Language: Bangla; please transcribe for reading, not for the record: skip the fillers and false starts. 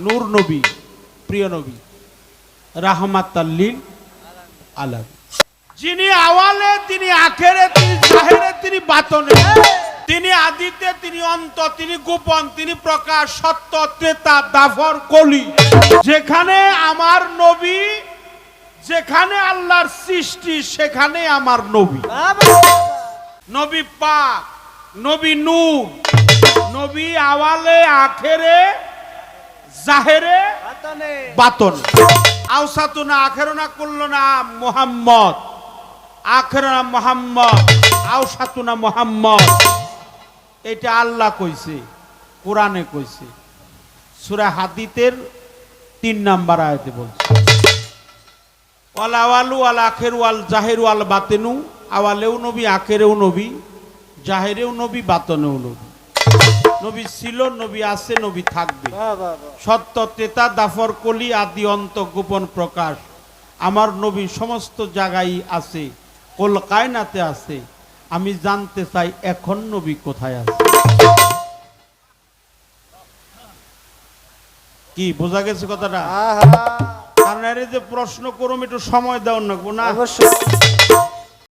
নূর নবী, প্রিয় নবী, রাহমাতাল লিল আলামিন। যিনি আওয়ালে, তিনি আখেরে, তিনি জাহেরে, তিনি বাতনে, তিনি আদিতে, তিনি অন্ত, তিনি গোপন, তিনি প্রকাশ, সত্য, ত্রেতা, দাফর, কলি। যেখানে আমার নবী, যেখানে আল্লাহর সৃষ্টি, সেখানে আমার নবী। নবী পাক, নবী নূর, নবী আওয়ালে, আখেরে, জাহেরে, বাতনে। আওসাতুনা আখেরুনা কুল্লুনা মুহাম্মদ, আখেরুনা মুহাম্মদ, আওসাতুনা মুহাম্মদ। এটা আল্লাহ কইছে, কোরআনে কইছে, সূরা হাদীদের 3 নাম্বার আয়াতে বলছে, ওয়াল আওয়ালু ওয়াল আখিরু ওয়াল জাহিরু ওয়াল বাতিনু। আওয়ালেও নবী, আখেরেও নবী, জাহেরেও নবী, বাতনেও নবী। নবী ছিল, নবী আছে, নবী থাকবে। সত্য, ত্রেতা, দাফর, কলি, আদি, অন্ত, গোপন, প্রকাশ। আমার নবী সমস্ত জায়গায় আছে, কুল কায়নাতে আছে। আমি জানতে চাই এখন নবী কোথায় আছে। কি বোঝা গেছে কথাটা? কারণ এর যে প্রশ্ন করুম, একটু সময় দাও না। অবশ্যই